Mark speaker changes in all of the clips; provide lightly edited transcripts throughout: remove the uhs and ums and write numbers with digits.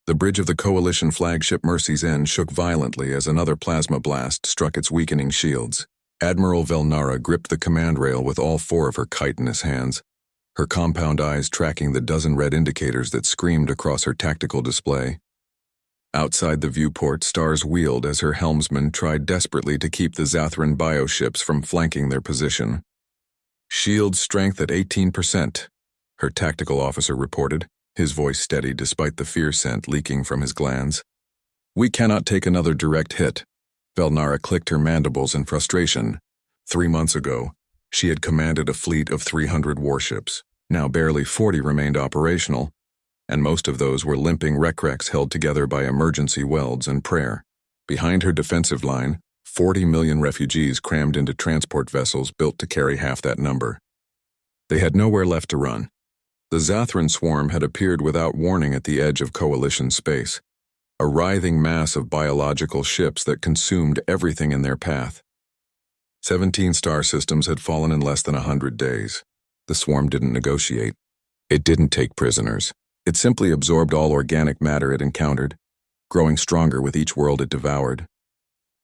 Speaker 1: The bridge of the Coalition flagship Mercy's End shook violently as another plasma blast struck its weakening shields. Admiral Velnara gripped the command rail with all four of her chitinous hands, her compound eyes tracking the dozen red indicators that screamed across her tactical display. Outside the viewport, stars wheeled as her helmsman tried desperately to keep the Zathran bioships from flanking their position. Shield strength at 18%, her tactical officer reported, his voice steady despite the fear scent leaking from his glands. We cannot take another direct hit. Velnara clicked her mandibles in frustration. 3 months ago, she had commanded a fleet of 300 warships. Now barely 40 remained operational, and most of those were limping wrecks held together by emergency welds and prayer. Behind her defensive line, 40 million refugees crammed into transport vessels built to carry half that number. They had nowhere left to run. The Zathran swarm had appeared without warning at the edge of Coalition space, a writhing mass of biological ships that consumed everything in their path. 17 star systems had fallen in less than 100 days. The swarm didn't negotiate. It didn't take prisoners. It simply absorbed all organic matter it encountered, growing stronger with each world it devoured.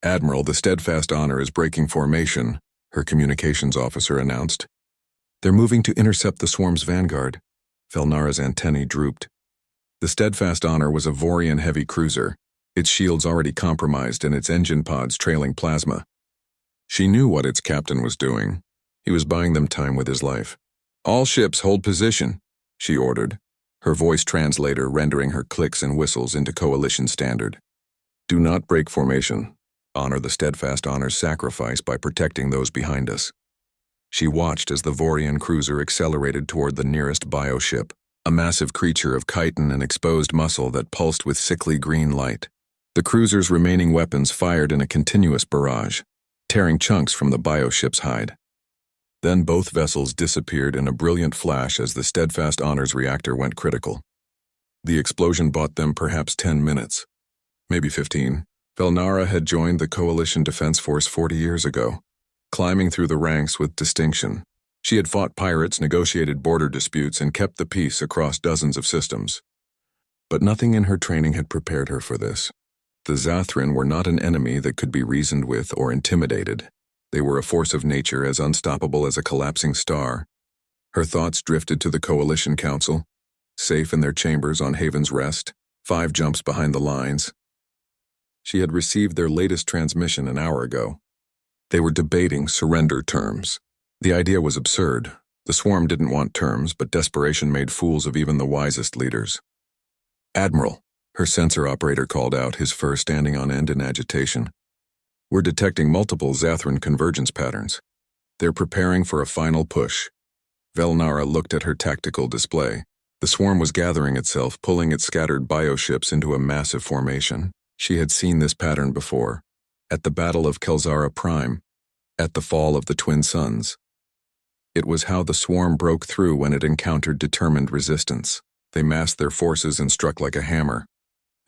Speaker 1: Admiral, the Steadfast Honor is breaking formation, her communications officer announced. They're moving to intercept the swarm's vanguard. Velnara's antennae drooped. The Steadfast Honor was a Vorian heavy cruiser, its shields already compromised and its engine pods trailing plasma. She knew what its captain was doing. He was buying them time with his life. All ships hold position, she ordered, her voice translator rendering her clicks and whistles into Coalition standard. Do not break formation. Honor the Steadfast Honor's sacrifice by protecting those behind us. She watched as the Vorian cruiser accelerated toward the nearest bioship, a massive creature of chitin and exposed muscle that pulsed with sickly green light. The cruiser's remaining weapons fired in a continuous barrage, tearing chunks from the bioship's hide. Then both vessels disappeared in a brilliant flash as the Steadfast Honor's reactor went critical. The explosion bought them perhaps 10 minutes, maybe 15. Velnara had joined the Coalition Defense Force 40 years ago, climbing through the ranks with distinction. She had fought pirates, negotiated border disputes, and kept the peace across dozens of systems. But nothing in her training had prepared her for this. The Zathran were not an enemy that could be reasoned with or intimidated. They were a force of nature as unstoppable as a collapsing star. Her thoughts drifted to the Coalition Council, safe in their chambers on Haven's Rest, 5 jumps behind the lines. She had received their latest transmission an hour ago. They were debating surrender terms. The idea was absurd. The swarm didn't want terms, but desperation made fools of even the wisest leaders. Admiral, her sensor operator called out, his fur standing on end in agitation. We're detecting multiple Zathran convergence patterns. They're preparing for a final push. Velnara looked at her tactical display. The swarm was gathering itself, pulling its scattered bioships into a massive formation. She had seen this pattern before, at the Battle of Kelzara Prime, at the fall of the Twin Suns. It was how the swarm broke through when it encountered determined resistance. They massed their forces and struck like a hammer,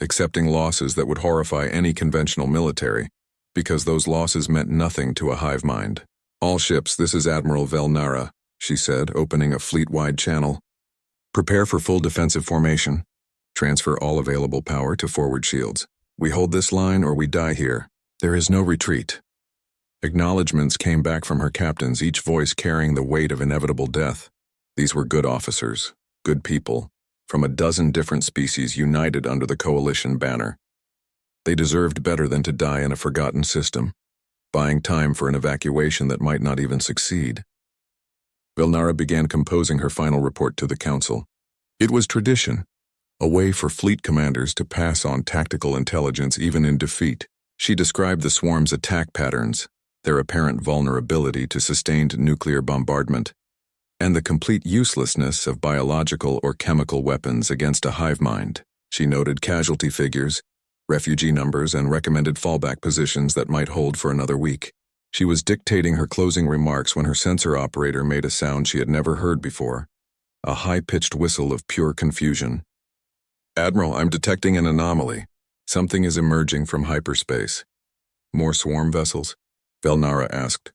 Speaker 1: accepting losses that would horrify any conventional military, because those losses meant nothing to a hive mind. All ships, this is Admiral Velnara, she said, opening a fleet-wide channel. Prepare for full defensive formation. Transfer all available power to forward shields. We hold this line or we die here. There is no retreat. Acknowledgements came back from her captains, each voice carrying the weight of inevitable death. These were good officers, good people, from a dozen different species united under the Coalition banner. They deserved better than to die in a forgotten system, buying time for an evacuation that might not even succeed. Velnara began composing her final report to the Council. It was tradition, a way for fleet commanders to pass on tactical intelligence even in defeat. She described the swarm's attack patterns, their apparent vulnerability to sustained nuclear bombardment, and the complete uselessness of biological or chemical weapons against a hive mind. She noted casualty figures, refugee numbers, and recommended fallback positions that might hold for another week. She was dictating her closing remarks when her sensor operator made a sound she had never heard before, a high-pitched whistle of pure confusion. Admiral, I'm detecting an anomaly. Something is emerging from hyperspace. More swarm vessels? Velnara asked,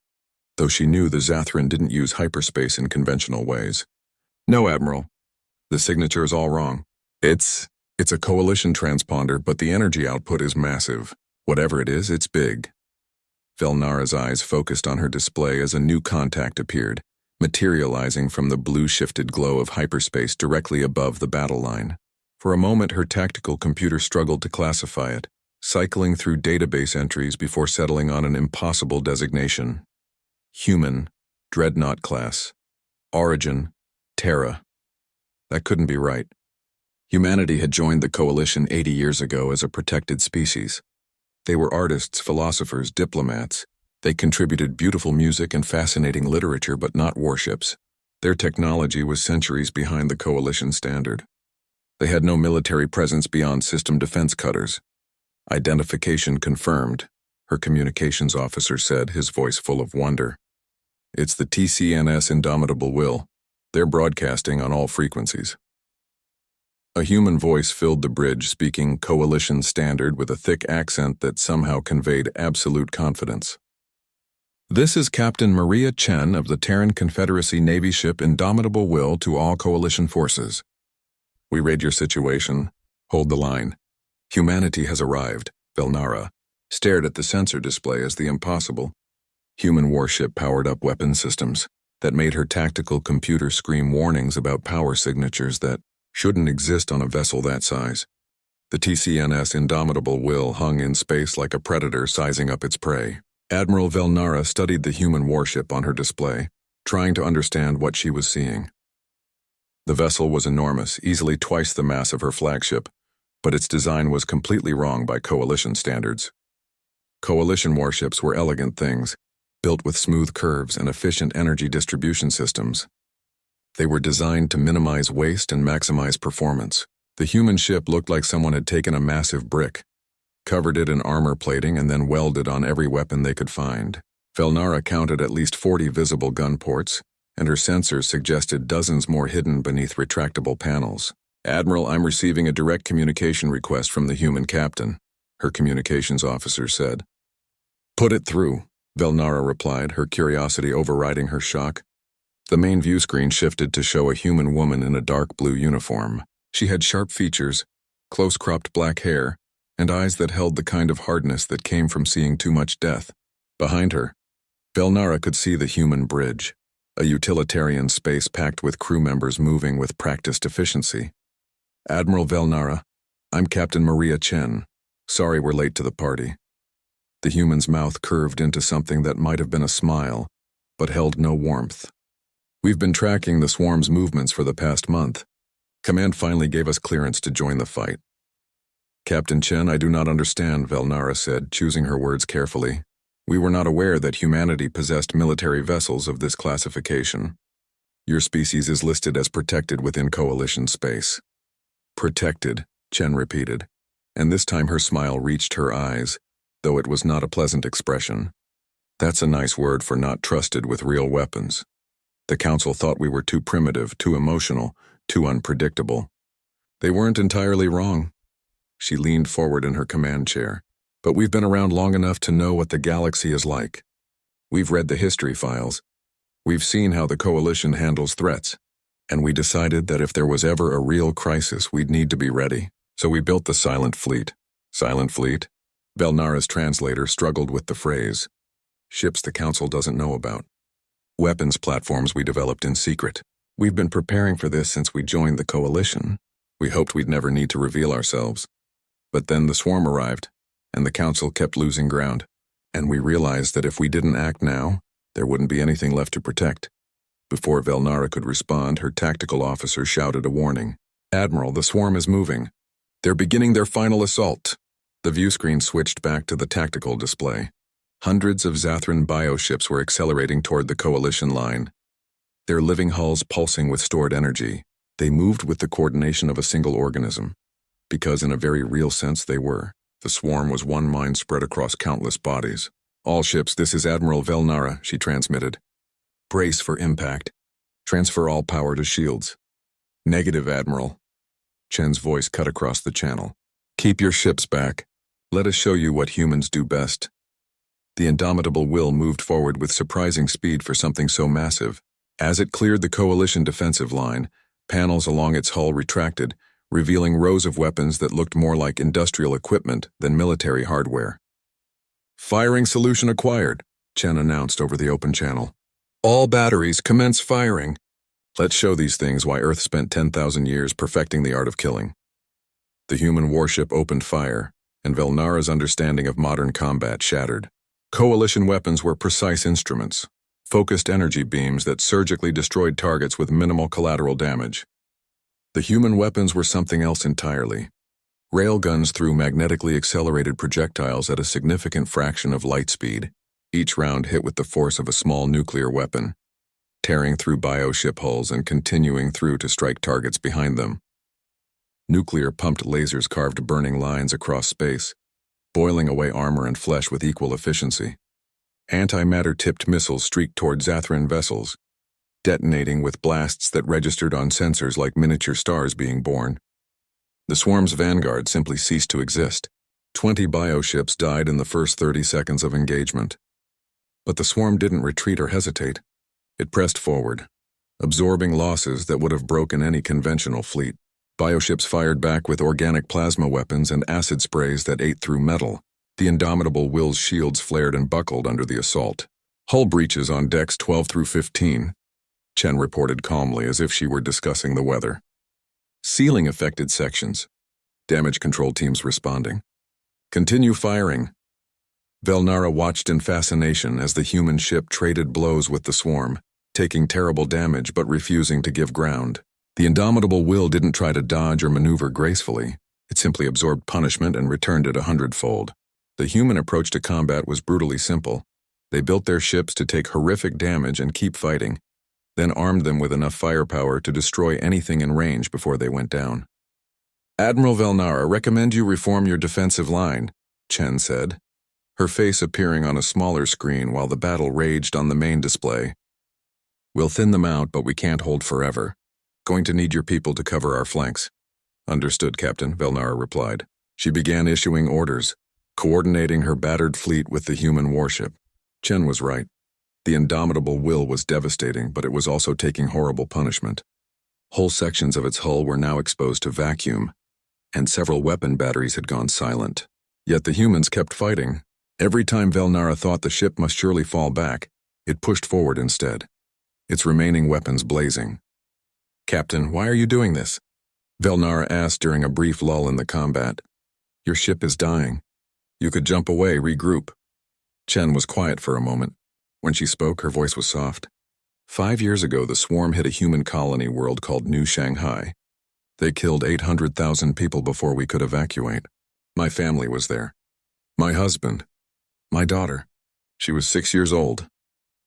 Speaker 1: though she knew the Zathran didn't use hyperspace in conventional ways. No, Admiral. The signature is all wrong. It's It's a coalition transponder, but the energy output is massive. Whatever it is, it's big. Velnara's eyes focused on her display as a new contact appeared, materializing from the blue-shifted glow of hyperspace directly above the battle line. For a moment, her tactical computer struggled to classify it, cycling through database entries before settling on an impossible designation. Human, Dreadnought class. Origin, Terra. That couldn't be right. Humanity had joined the Coalition 80 years ago as a protected species. They were artists, philosophers, diplomats. They contributed beautiful music and fascinating literature, but not warships. Their technology was centuries behind the Coalition standard. They had no military presence beyond system defense cutters. Identification confirmed, her communications officer said, his voice full of wonder. It's the TCNS Indomitable Will. They're broadcasting on all frequencies. A human voice filled the bridge, speaking Coalition standard with a thick accent that somehow conveyed absolute confidence. This is Captain Maria Chen of the Terran Confederacy Navy ship Indomitable Will to all Coalition forces. We read your situation. Hold the line. Humanity has arrived. Velnara stared at the sensor display as the impossible. Human warship powered up weapon systems that made her tactical computer scream warnings about power signatures that shouldn't exist on a vessel that size. The TCNS Indomitable Will hung in space like a predator sizing up its prey. Admiral Velnara studied the human warship on her display, trying to understand what she was seeing. The vessel was enormous, easily twice the mass of her flagship, but its design was completely wrong by Coalition standards. Coalition warships were elegant things, built with smooth curves and efficient energy distribution systems. They were designed to minimize waste and maximize performance. The human ship looked like someone had taken a massive brick, covered it in armor plating, and then welded on every weapon they could find. Velnara counted at least 40 visible gun ports, and her sensors suggested dozens more hidden beneath retractable panels. Admiral, I'm receiving a direct communication request from the human captain, her communications officer said. Put it through, Velnara replied, her curiosity overriding her shock. The main view screen shifted to show a human woman in a dark blue uniform. She had sharp features, close-cropped black hair, and eyes that held the kind of hardness that came from seeing too much death. Behind her, Velnara could see the human bridge, a utilitarian space packed with crew members moving with practiced efficiency. Admiral Velnara, I'm Captain Maria Chen. Sorry we're late to the party. The human's mouth curved into something that might have been a smile, but held no warmth. We've been tracking the swarm's movements for the past month. Command finally gave us clearance to join the fight. Captain Chen, I do not understand, Velnara said, choosing her words carefully. We were not aware that humanity possessed military vessels of this classification. Your species is listed as protected within Coalition space. Protected, Chen repeated, and this time her smile reached her eyes, though it was not a pleasant expression. That's a nice word for not trusted with real weapons. The Council thought we were too primitive, too emotional, too unpredictable. They weren't entirely wrong. She leaned forward in her command chair. But we've been around long enough to know what the galaxy is like. We've read the history files. We've seen how the Coalition handles threats. And we decided that if there was ever a real crisis, we'd need to be ready. So we built the Silent Fleet. Silent Fleet? Velnara's translator struggled with the phrase. Ships the Council doesn't know about. Weapons platforms we developed in secret. We've been preparing for this since we joined the Coalition. We hoped we'd never need to reveal ourselves. But then the swarm arrived, and the Council kept losing ground. And we realized that if we didn't act now, there wouldn't be anything left to protect. Before Velnara could respond, her tactical officer shouted a warning. Admiral, the swarm is moving. They're beginning their final assault. The view screen switched back to the tactical display. Hundreds of Zathran bioships were accelerating toward the Coalition line. Their living hulls pulsing with stored energy. They moved with the coordination of a single organism. Because in a very real sense they were. The swarm was one mind spread across countless bodies. All ships, this is Admiral Velnara, she transmitted. Brace for impact. Transfer all power to shields. Negative, Admiral. Chen's voice cut across the channel. Keep your ships back. Let us show you what humans do best. The Indomitable Will moved forward with surprising speed for something so massive. As it cleared the Coalition defensive line, panels along its hull retracted, revealing rows of weapons that looked more like industrial equipment than military hardware. "Firing solution acquired," Chen announced over the open channel. "All batteries commence firing. Let's show these things why Earth spent 10,000 years perfecting the art of killing." The human warship opened fire, and Velnara's understanding of modern combat shattered. Coalition weapons were precise instruments, focused energy beams that surgically destroyed targets with minimal collateral damage. The human weapons were something else entirely. Railguns threw magnetically accelerated projectiles at a significant fraction of light speed, each round hit with the force of a small nuclear weapon, tearing through bioship hulls and continuing through to strike targets behind them. Nuclear-pumped lasers carved burning lines across space, boiling away armor and flesh with equal efficiency. Antimatter-tipped missiles streaked toward Zathran vessels, detonating with blasts that registered on sensors like miniature stars being born. The swarm's vanguard simply ceased to exist. 20 bioships died in the first 30 seconds of engagement. But the swarm didn't retreat or hesitate. It pressed forward, absorbing losses that would have broken any conventional fleet. Bioships fired back with organic plasma weapons and acid sprays that ate through metal. The indomitable Will's shields flared and buckled under the assault. "Hull breaches on decks 12 through 15, Chen reported calmly as if she were discussing the weather. "Sealing affected sections. Damage control teams responding. Continue firing." Velnara watched in fascination as the human ship traded blows with the swarm, taking terrible damage but refusing to give ground. The indomitable Will didn't try to dodge or maneuver gracefully. It simply absorbed punishment and returned it 100-fold. The human approach to combat was brutally simple. They built their ships to take horrific damage and keep fighting, then armed them with enough firepower to destroy anything in range before they went down. "Admiral Velnara, recommend you reform your defensive line," Chen said, her face appearing on a smaller screen while the battle raged on the main display. "We'll thin them out, but we can't hold forever. Going to need your people to cover our flanks." "Understood, Captain," Velnara replied. She began issuing orders, coordinating her battered fleet with the human warship. Chen was right. The indomitable Will was devastating, but it was also taking horrible punishment. Whole sections of its hull were now exposed to vacuum, and several weapon batteries had gone silent. Yet the humans kept fighting. Every time Velnara thought the ship must surely fall back, it pushed forward instead, its remaining weapons blazing. "Captain, why are you doing this?" Velnara asked during a brief lull in the combat. "Your ship is dying. You could jump away, regroup." Chen was quiet for a moment. When she spoke, her voice was soft. 5 years ago, the swarm hit a human colony world called New Shanghai. They killed 800,000 people before we could evacuate. My family was there. My husband. My daughter. She was 6 years old.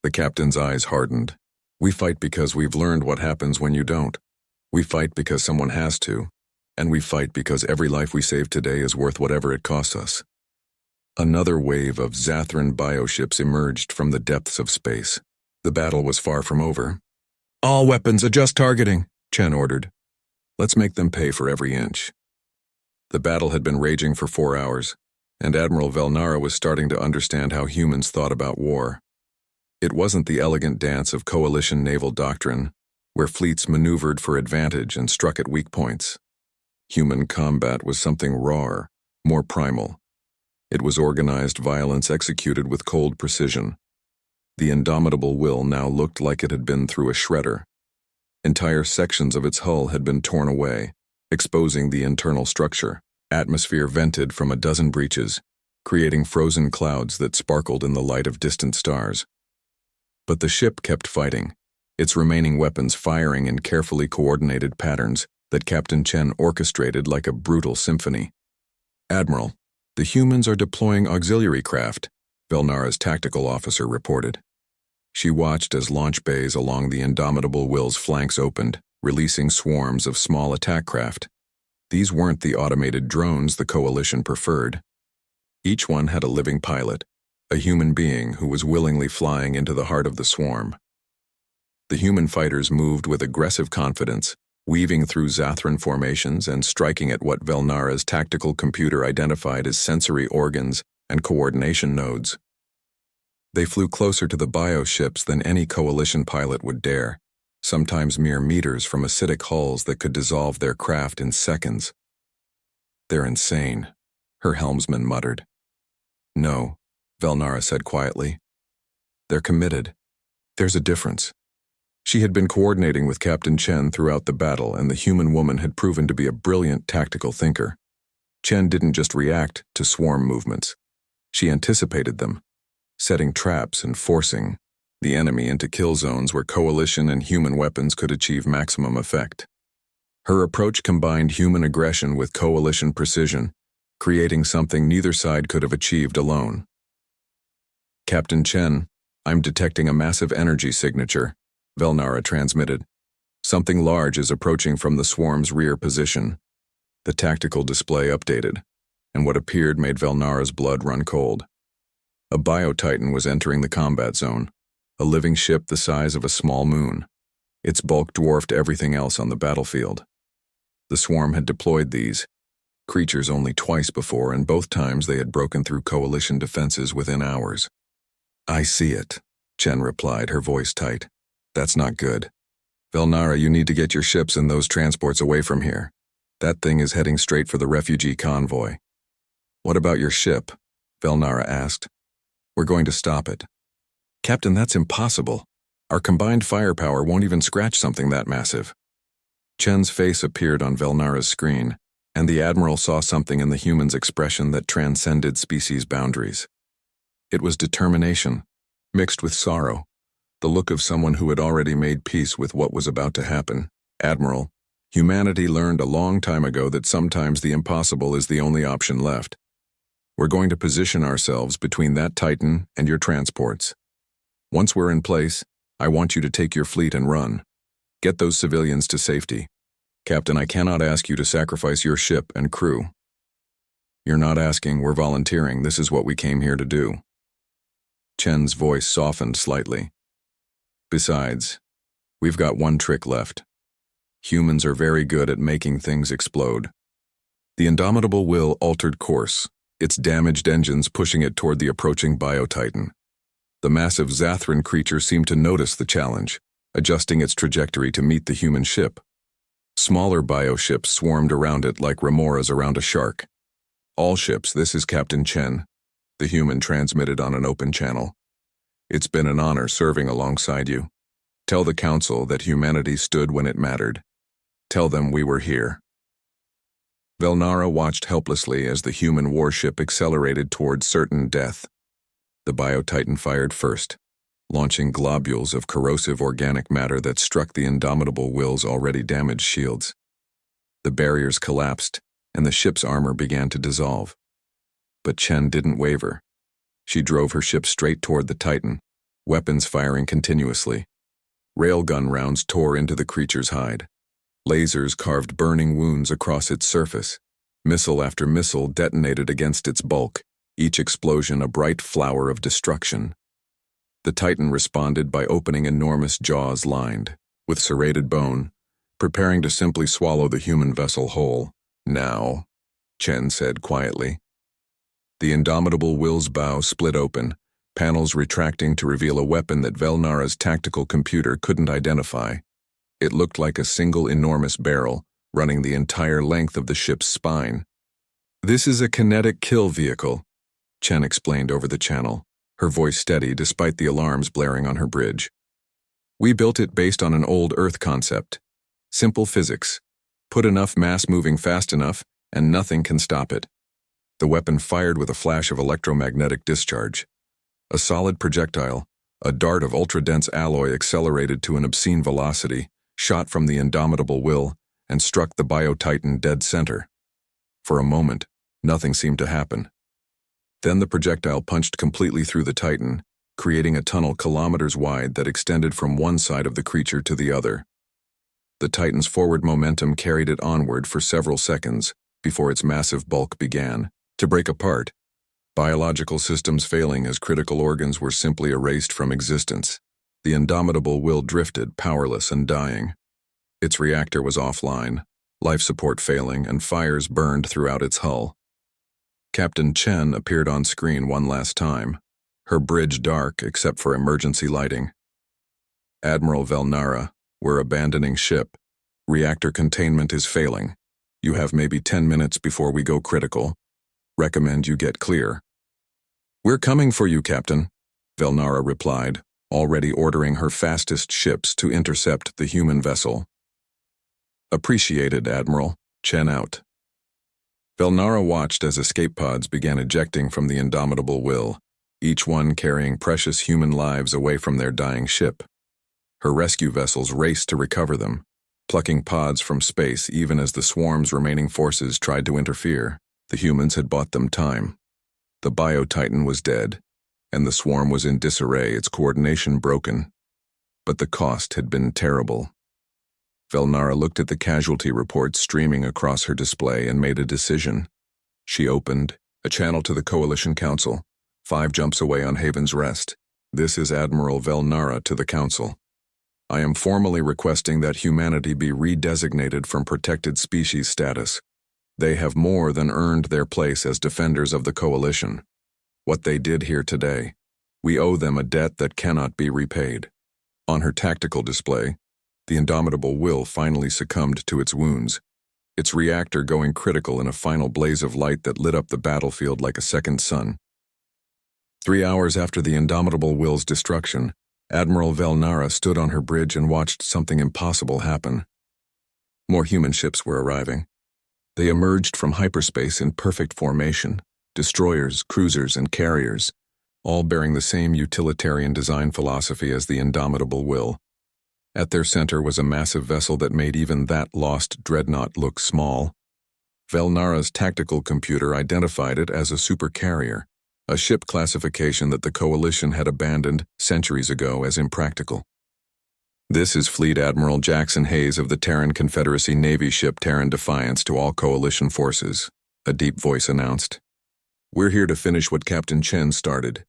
Speaker 1: The captain's eyes hardened. "We fight because we've learned what happens when you don't. We fight because someone has to. And we fight because every life we save today is worth whatever it costs us." Another wave of Zathran bioships emerged from the depths of space. The battle was far from over. "All weapons, adjust targeting," Chen ordered. "Let's make them pay for every inch." The battle had been raging for 4 hours, and Admiral Velnara was starting to understand how humans thought about war. It wasn't the elegant dance of coalition naval doctrine, where fleets maneuvered for advantage and struck at weak points. Human combat was something rawer, more primal. It was organized violence executed with cold precision. The indomitable Will now looked like it had been through a shredder. Entire sections of its hull had been torn away, exposing the internal structure. Atmosphere vented from a dozen breaches, creating frozen clouds that sparkled in the light of distant stars. But the ship kept fighting, its remaining weapons firing in carefully coordinated patterns that Captain Chen orchestrated like a brutal symphony. "Admiral, the humans are deploying auxiliary craft," Velnara's tactical officer reported. She watched as launch bays along the indomitable Will's flanks opened, releasing swarms of small attack craft. These weren't the automated drones the coalition preferred. Each one had a living pilot, a human being who was willingly flying into the heart of the swarm. The human fighters moved with aggressive confidence, weaving through Zathran formations and striking at what Velnara's tactical computer identified as sensory organs and coordination nodes. They flew closer to the bioships than any coalition pilot would dare, sometimes mere meters from acidic hulls that could dissolve their craft in seconds. "They're insane," her helmsman muttered. "No," Velnara said quietly. "They're committed. There's a difference." She had been coordinating with Captain Chen throughout the battle, and the human woman had proven to be a brilliant tactical thinker. Chen didn't just react to swarm movements. She anticipated them, setting traps and forcing the enemy into kill zones where coalition and human weapons could achieve maximum effect. Her approach combined human aggression with coalition precision, creating something neither side could have achieved alone. "Captain Chen, I'm detecting a massive energy signature," Velnara transmitted. "Something large is approaching from the swarm's rear position." The tactical display updated, and what appeared made Velnara's blood run cold. A Bio-Titan was entering the combat zone, a living ship the size of a small moon. Its bulk dwarfed everything else on the battlefield. The swarm had deployed these creatures only twice before, and both times they had broken through coalition defenses within hours. "I see it," Chen replied, her voice tight. "That's not good. Velnara, you need to get your ships and those transports away from here. That thing is heading straight for the refugee convoy." "What about your ship?" Velnara asked. "We're going to stop it." "Captain, that's impossible. Our combined firepower won't even scratch something that massive." Chen's face appeared on Velnara's screen, and the Admiral saw something in the human's expression that transcended species boundaries. It was determination, mixed with sorrow, the look of someone who had already made peace with what was about to happen. "Admiral, humanity learned a long time ago that sometimes the impossible is the only option left. We're going to position ourselves between that Titan and your transports. Once we're in place, I want you to take your fleet and run. Get those civilians to safety. Captain, I cannot ask you to sacrifice your ship and crew." "You're not asking, we're volunteering. This is what we came here to do." Chen's voice softened slightly. "Besides, we've got one trick left. Humans are very good at making things explode." The indomitable will altered course, its damaged engines pushing it toward the approaching Bio-Titan. The massive Zathran creature seemed to notice the challenge, adjusting its trajectory to meet the human ship. Smaller bioships swarmed around it like remoras around a shark. "All ships, this is Captain Chen," the human transmitted on an open channel. "It's been an honor serving alongside you. Tell the Council that humanity stood when it mattered. Tell them we were here." Velnara watched helplessly as the human warship accelerated toward certain death. The Bio-Titan fired first, launching globules of corrosive organic matter that struck the indomitable will's already damaged shields. The barriers collapsed, and the ship's armor began to dissolve. But Chen didn't waver. She drove her ship straight toward the Titan, weapons firing continuously. Railgun rounds tore into the creature's hide. Lasers carved burning wounds across its surface. Missile after missile detonated against its bulk, each explosion a bright flower of destruction. The Titan responded by opening enormous jaws lined with serrated bone, preparing to simply swallow the human vessel whole. "Now," Chen said quietly. The indomitable will's bow split open, panels retracting to reveal a weapon that Velnara's tactical computer couldn't identify. It looked like a single enormous barrel, running the entire length of the ship's spine. "This is a kinetic kill vehicle," Chen explained over the channel, her voice steady despite the alarms blaring on her bridge. "We built it based on an old Earth concept. Simple physics. Put enough mass moving fast enough, and nothing can stop it." The weapon fired with a flash of electromagnetic discharge. A solid projectile, a dart of ultra-dense alloy accelerated to an obscene velocity, shot from the indomitable will, and struck the Bio-Titan dead center. For a moment, nothing seemed to happen. Then the projectile punched completely through the Titan, creating a tunnel kilometers wide that extended from one side of the creature to the other. The Titan's forward momentum carried it onward for several seconds before its massive bulk began to break apart, biological systems failing as critical organs were simply erased from existence. The indomitable will drifted, powerless and dying. Its reactor was offline, life support failing, and fires burned throughout its hull. Captain Chen appeared on screen one last time, her bridge dark except for emergency lighting. "Admiral Velnara, We're abandoning ship. Reactor containment is failing. You have maybe 10 minutes before we go critical. Recommend you get clear." "We're coming for you, Captain," Velnara replied, already ordering her fastest ships to intercept the human vessel. "Appreciated, Admiral. Chen out." Velnara watched as escape pods began ejecting from the Indomitable Will, each one carrying precious human lives away from their dying ship. Her rescue vessels raced to recover them, plucking pods from space even as the swarm's remaining forces tried to interfere. The humans had bought them time. The Bio-Titan was dead, and the swarm was in disarray, its coordination broken. But the cost had been terrible. Velnara looked at the casualty reports streaming across her display and made a decision. She opened a channel to the Coalition Council, 5 jumps away on Haven's Rest. "This is Admiral Velnara to the Council. I am formally requesting that humanity be redesignated from protected species status. They have more than earned their place as defenders of the Coalition. What they did here today, we owe them a debt that cannot be repaid." On her tactical display, the Indomitable Will finally succumbed to its wounds, its reactor going critical in a final blaze of light that lit up the battlefield like a second sun. 3 hours after the Indomitable Will's destruction, Admiral Velnara stood on her bridge and watched something impossible happen. More human ships were arriving. They emerged from hyperspace in perfect formation, destroyers, cruisers, and carriers, all bearing the same utilitarian design philosophy as the Indomitable Will. At their center was a massive vessel that made even that lost dreadnought look small. Velnara's tactical computer identified it as a supercarrier, a ship classification that the Coalition had abandoned centuries ago as impractical. "This is Fleet Admiral Jackson Hayes of the Terran Confederacy Navy ship Terran Defiance to all Coalition forces," a deep voice announced. "We're here to finish what Captain Chen started.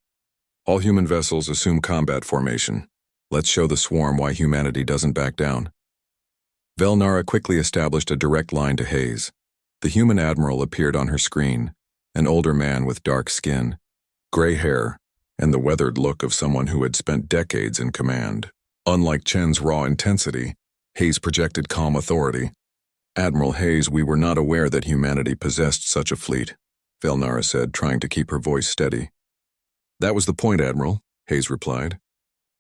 Speaker 1: All human vessels assume combat formation. Let's show the swarm why humanity doesn't back down." Velnara quickly established a direct line to Hayes. The human admiral appeared on her screen, an older man with dark skin, gray hair, and the weathered look of someone who had spent decades in command. Unlike Chen's raw intensity, Hayes projected calm authority. "Admiral Hayes, we were not aware that humanity possessed such a fleet," Velnara said, trying to keep her voice steady. "That was the point, Admiral," Hayes replied.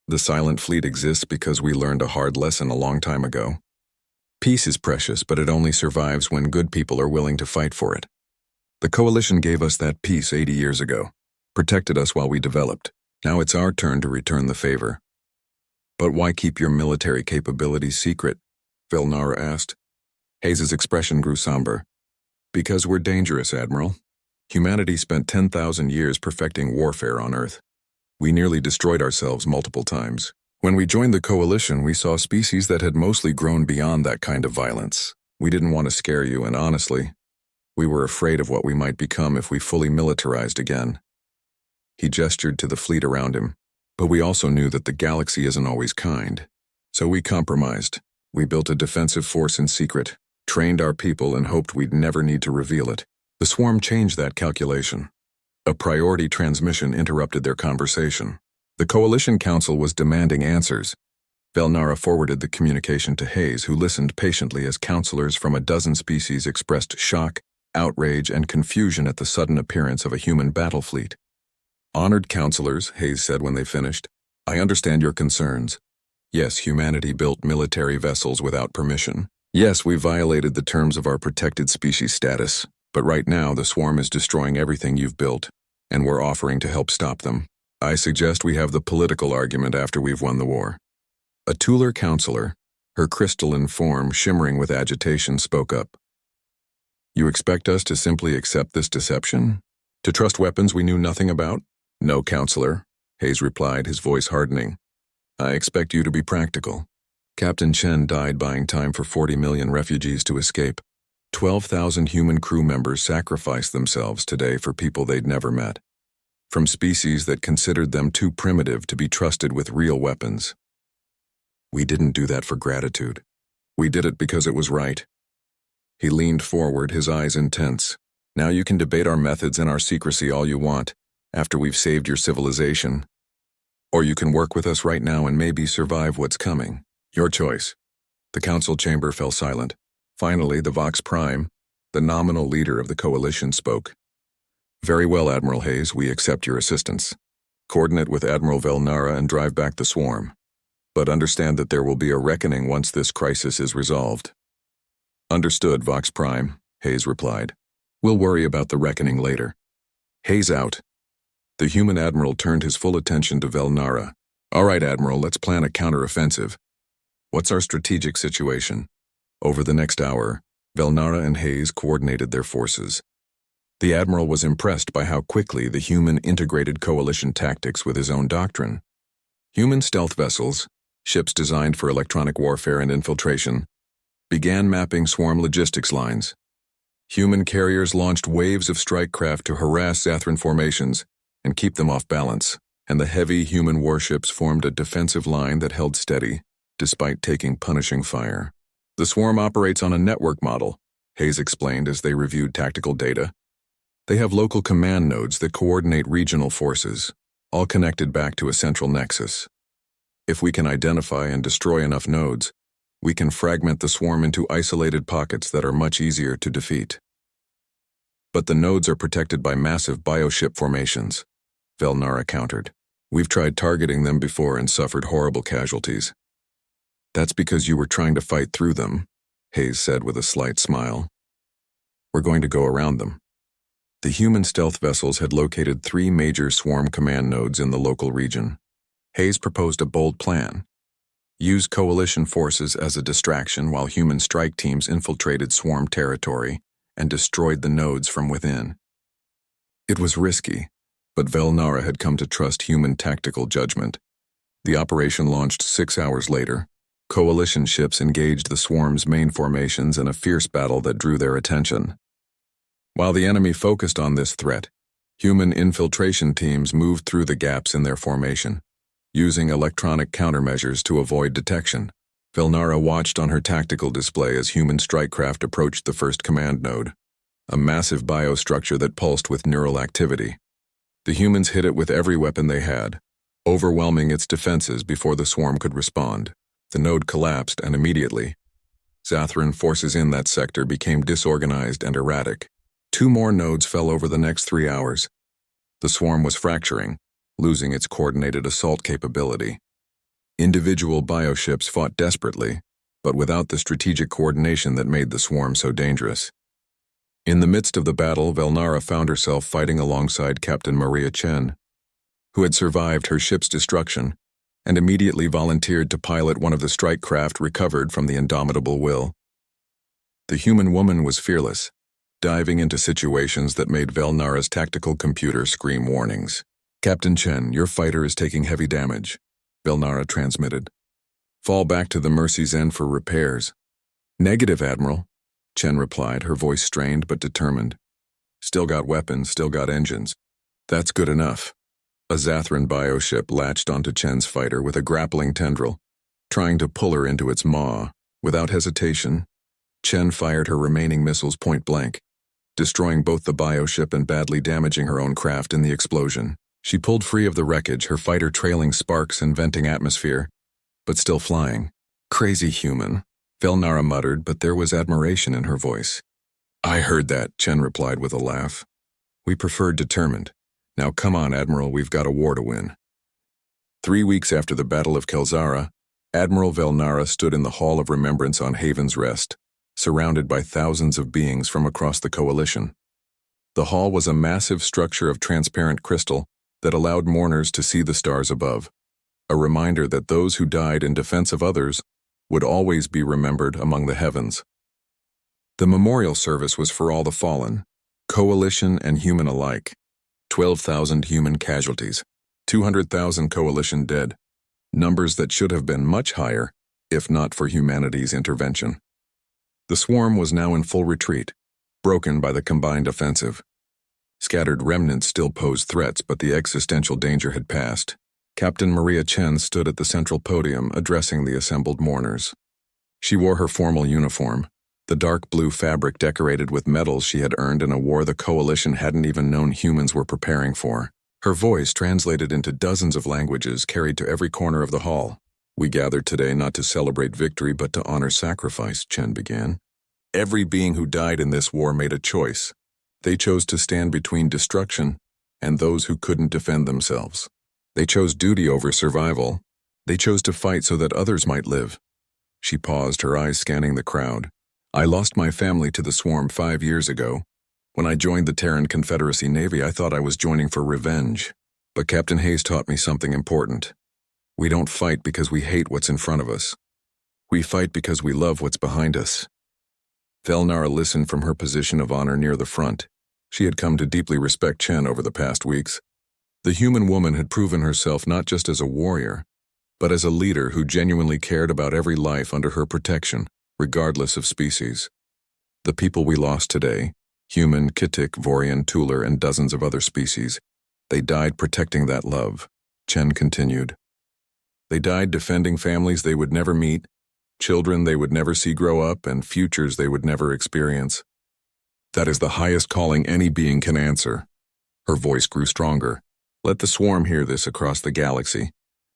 Speaker 1: "The silent fleet exists because we learned a hard lesson a long time ago. Peace is precious, but it only survives when good people are willing to fight for it. The Coalition gave us that peace 80 years ago, protected us while we developed. Now it's our turn to return the favor." "But why keep your military capabilities secret?" Velnara asked. Hayes's expression grew somber. "Because we're dangerous, Admiral. Humanity spent 10,000 years perfecting warfare on Earth. We nearly destroyed ourselves multiple times. When we joined the Coalition, we saw species that had mostly grown beyond that kind of violence. We didn't want to scare you, and honestly, we were afraid of what we might become if we fully militarized again." He gestured to the fleet around him. "But we also knew that the galaxy isn't always kind. So we compromised. We built a defensive force in secret, trained our people, and hoped we'd never need to reveal it. The swarm changed that calculation. A priority transmission interrupted their conversation. The Coalition Council was demanding answers. Velnara forwarded the communication to Hayes, who listened patiently as counselors from a dozen species expressed shock, outrage, and confusion at the sudden appearance of a human battle fleet. "Honored counselors," Hayes said when they finished, "I understand your concerns. Yes, humanity built military vessels without permission. Yes, we violated the terms of our protected species status. But right now, the swarm is destroying everything you've built, and we're offering to help stop them. I suggest we have the political argument after we've won the war." A Tueler counselor, her crystalline form shimmering with agitation, spoke up. "You expect us to simply accept this deception? To trust weapons we knew nothing about?" "No, counselor," Hayes replied, his voice hardening. "I expect you to be practical. Captain Chen died buying time for 40 million refugees to escape. 12,000 human crew members sacrificed themselves today for people they'd never met, from species that considered them too primitive to be trusted with real weapons. We didn't do that for gratitude. We did it because it was right." He leaned forward, his eyes intense. "Now you can debate our methods and our secrecy all you want, after we've saved your civilization. Or you can work with us right now and maybe survive what's coming. Your choice. The council chamber fell silent. Finally, the Vox Prime, the nominal leader of the coalition, spoke. Very well, Admiral Hayes, we accept your assistance. Coordinate with Admiral Velnara and drive back the swarm. But understand that there will be a reckoning once this crisis is resolved. Understood, Vox Prime, Hayes replied. We'll worry about the reckoning later. Hayes out. The human admiral turned his full attention to Velnara. All right, Admiral, let's plan a counteroffensive. What's our strategic situation? Over the next hour, Velnara and Hayes coordinated their forces. The Admiral was impressed by how quickly the human integrated coalition tactics with his own doctrine. Human stealth vessels, ships designed for electronic warfare and infiltration, began mapping swarm logistics lines. Human carriers launched waves of strike craft to harass Zathran formations and keep them off balance, and the heavy human warships formed a defensive line that held steady, despite taking punishing fire. The swarm operates on a network model, Hayes explained as they reviewed tactical data. They have local command nodes that coordinate regional forces, all connected back to a central nexus. If we can identify and destroy enough nodes, we can fragment the swarm into isolated pockets that are much easier to defeat. But the nodes are protected by massive bioship formations, Velnara countered. We've tried targeting them before and suffered horrible casualties. That's because you were trying to fight through them, Hayes said with a slight smile. We're going to go around them. The human stealth vessels had located 3 major swarm command nodes in the local region. Hayes proposed a bold plan. Use coalition forces as a distraction while human strike teams infiltrated swarm territory and destroyed the nodes from within. It was risky, but Velnara had come to trust human tactical judgment. The operation launched 6 hours later. Coalition ships engaged the swarm's main formations in a fierce battle that drew their attention. While the enemy focused on this threat, human infiltration teams moved through the gaps in their formation, using electronic countermeasures to avoid detection. Velnara watched on her tactical display as human strike craft approached the first command node, a massive biostructure that pulsed with neural activity. The humans hit it with every weapon they had, overwhelming its defenses before the swarm could respond. The node collapsed, and immediately, Zathran forces in that sector became disorganized and erratic. 2 more nodes fell over the next 3 hours. The swarm was fracturing, losing its coordinated assault capability. Individual bioships fought desperately, but without the strategic coordination that made the swarm so dangerous. In the midst of the battle, Velnara found herself fighting alongside Captain Maria Chen, who had survived her ship's destruction and immediately volunteered to pilot one of the strike craft recovered from the Indomitable Will. The human woman was fearless, diving into situations that made Velnara's tactical computer scream warnings. Captain Chen, your fighter is taking heavy damage, Velnara transmitted. Fall back to the Mercy's End for repairs. Negative, Admiral, Chen replied, her voice strained but determined. Still got weapons, still got engines. That's good enough. A Zathran bioship latched onto Chen's fighter with a grappling tendril, trying to pull her into its maw. Without hesitation, Chen fired her remaining missiles point blank, destroying both the bioship and badly damaging her own craft in the explosion. She pulled free of the wreckage, her fighter trailing sparks and venting atmosphere, but still flying. Crazy human, Velnara muttered, but there was admiration in her voice. I heard that, Chen replied with a laugh. We preferred determined. Now come on, Admiral, we've got a war to win. 3 weeks after the Battle of Kelzara, Admiral Velnara stood in the Hall of Remembrance on Haven's Rest, surrounded by thousands of beings from across the coalition. The hall was a massive structure of transparent crystal that allowed mourners to see the stars above, a reminder that those who died in defense of others would always be remembered among the heavens. The memorial service was for all the fallen, coalition and human alike. 12,000 human casualties, 200,000 coalition dead, numbers that should have been much higher if not for humanity's intervention. The swarm was now in full retreat, broken by the combined offensive. Scattered remnants still posed threats, but the existential danger had passed. Captain Maria Chen stood at the central podium addressing the assembled mourners. She wore her formal uniform, the dark blue fabric decorated with medals she had earned in a war the coalition hadn't even known humans were preparing for. Her voice, translated into dozens of languages, carried to every corner of the hall. We gathered today not to celebrate victory but to honor sacrifice, Chen began. Every being who died in this war made a choice. They chose to stand between destruction and those who couldn't defend themselves. They chose duty over survival. They chose to fight so that others might live. She paused, her eyes scanning the crowd. I lost my family to the swarm 5 years ago. When I joined the Terran Confederacy Navy, I thought I was joining for revenge. But Captain Hayes taught me something important. We don't fight because we hate what's in front of us. We fight because we love what's behind us. Velnara listened from her position of honor near the front. She had come to deeply respect Chen over the past weeks. The human woman had proven herself not just as a warrior, but as a leader who genuinely cared about every life under her protection, regardless of species. The people we lost today, human, Kitik, Vorian, Tular, and dozens of other species, they died protecting that love, Chen continued. They died defending families they would never meet, children they would never see grow up, and futures they would never experience. That is the highest calling any being can answer. Her voice grew stronger. Let the swarm hear this across the galaxy.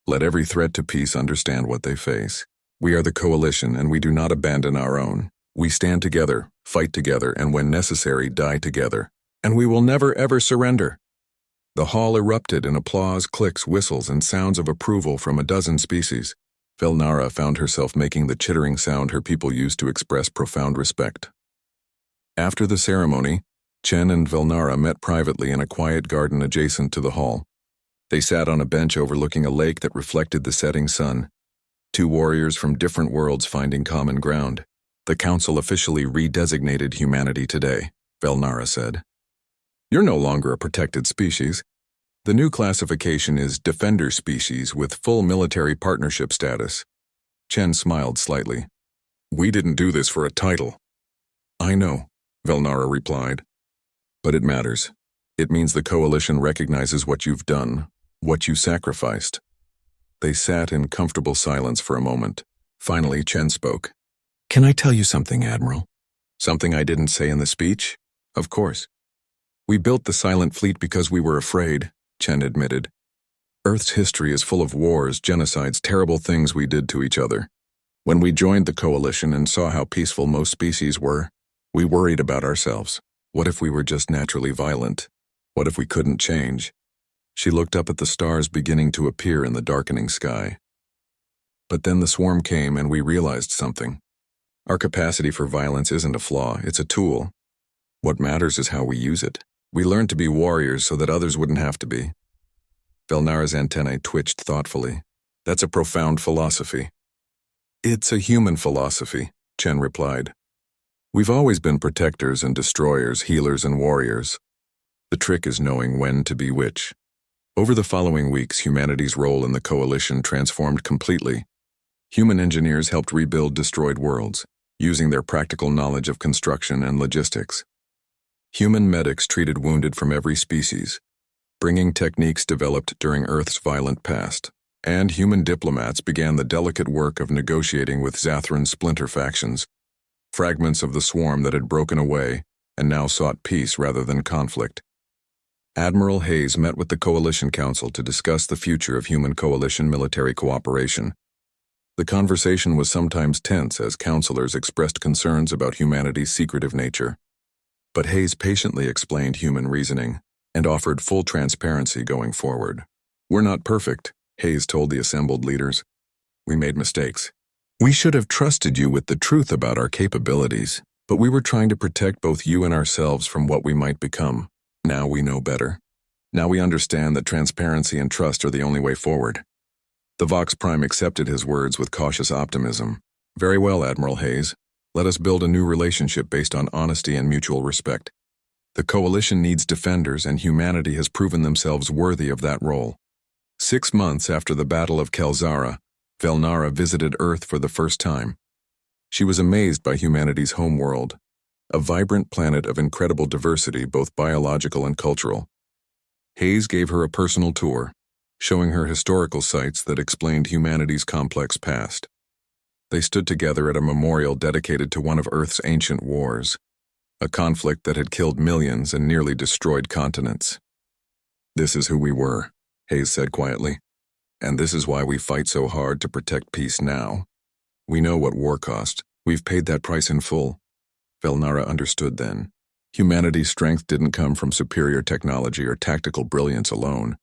Speaker 1: Let every threat to peace understand what they face. We are the coalition, and we do not abandon our own. We stand together, fight together, and when necessary, die together. And we will never ever surrender. The hall erupted in applause, clicks, whistles, and sounds of approval from a dozen species. Velnara found herself making the chittering sound her people used to express profound respect. After the ceremony, Chen and Velnara met privately in a quiet garden adjacent to the hall. They sat on a bench overlooking a lake that reflected the setting sun. Two warriors from different worlds finding common ground. The council officially redesignated humanity today, Velnara said. You're no longer a protected species. The new classification is Defender Species with full military partnership status. Chen smiled slightly. We didn't do this for a title. I know, Velnara replied. But it matters. It means the coalition recognizes what you've done, what you sacrificed. They sat in comfortable silence for a moment. Finally, Chen spoke. Can I tell you something, Admiral? Something I didn't say in the speech? Of course. We built the Silent Fleet because we were afraid, Chen admitted. Earth's history is full of wars, genocides, terrible things we did to each other. When we joined the coalition and saw how peaceful most species were, we worried about ourselves. What if we were just naturally violent? What if we couldn't change? She looked up at the stars beginning to appear in the darkening sky. But then the swarm came and we realized something. Our capacity for violence isn't a flaw, it's a tool. What matters is how we use it. We learned to be warriors so that others wouldn't have to be. Velnara's antennae twitched thoughtfully. That's a profound philosophy. It's a human philosophy, Chen replied. We've always been protectors and destroyers, healers and warriors. The trick is knowing when to be which. Over the following weeks, humanity's role in the coalition transformed completely. Human engineers helped rebuild destroyed worlds, using their practical knowledge of construction and logistics. Human medics treated wounded from every species, bringing techniques developed during Earth's violent past. And human diplomats began the delicate work of negotiating with Zathran's splinter factions, fragments of the swarm that had broken away and now sought peace rather than conflict. Admiral Hayes met with the Coalition Council to discuss the future of human coalition military cooperation. The conversation was sometimes tense as counselors expressed concerns about humanity's secretive nature. But Hayes patiently explained human reasoning and offered full transparency going forward. We're not perfect, Hayes told the assembled leaders. We made mistakes. We should have trusted you with the truth about our capabilities, but we were trying to protect both you and ourselves from what we might become. Now we know better. Now we understand that transparency and trust are the only way forward. The Vox Prime accepted his words with cautious optimism. Very well, Admiral Hayes. Let us build a new relationship based on honesty and mutual respect. The coalition needs defenders, and humanity has proven themselves worthy of that role. 6 months after the Battle of Kelzara, Velnara visited Earth for the first time. She was amazed by humanity's homeworld, a vibrant planet of incredible diversity, both biological and cultural. Hayes gave her a personal tour, showing her historical sites that explained humanity's complex past. They stood together at a memorial dedicated to one of Earth's ancient wars, a conflict that had killed millions and nearly destroyed continents. This is who we were, Hayes said quietly. And this is why we fight so hard to protect peace now. We know what war cost. We've paid that price in full. Velnara understood then. Humanity's strength didn't come from superior technology or tactical brilliance alone.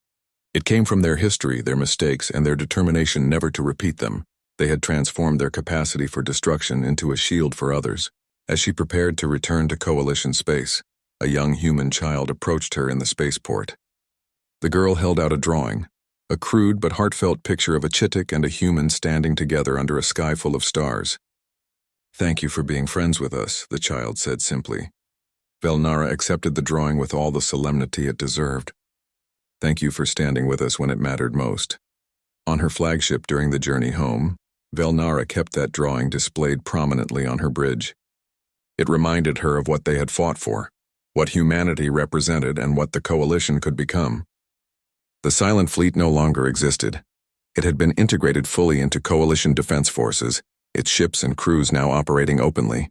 Speaker 1: It came from their history, their mistakes, and their determination never to repeat them. They had transformed their capacity for destruction into a shield for others. As she prepared to return to Coalition space, a young human child approached her in the spaceport. The girl held out a drawing, a crude but heartfelt picture of a Chitik and a human standing together under a sky full of stars. "Thank you for being friends with us," the child said simply. Velnara accepted the drawing with all the solemnity it deserved. "Thank you for standing with us when it mattered most." On her flagship during the journey home, Velnara kept that drawing displayed prominently on her bridge. It reminded her of what they had fought for, what humanity represented, and what the Coalition could become. The Silent Fleet no longer existed. It had been integrated fully into Coalition defense forces, its ships and crews now operating openly.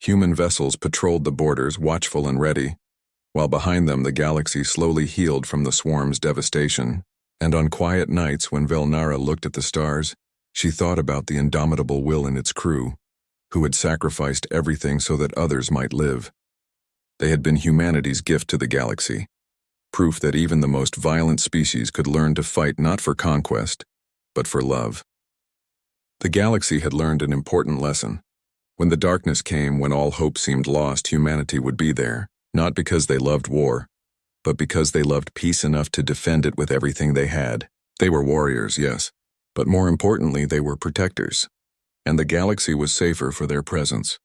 Speaker 1: Human vessels patrolled the borders, watchful and ready, while behind them the galaxy slowly healed from the swarm's devastation. And on quiet nights when Velnara looked at the stars, she thought about the indomitable will in its crew, who had sacrificed everything so that others might live. They had been humanity's gift to the galaxy, proof that even the most violent species could learn to fight not for conquest, but for love. The galaxy had learned an important lesson. When the darkness came, when all hope seemed lost, humanity would be there, not because they loved war, but because they loved peace enough to defend it with everything they had. They were warriors, yes, but more importantly, they were protectors. And the galaxy was safer for their presence.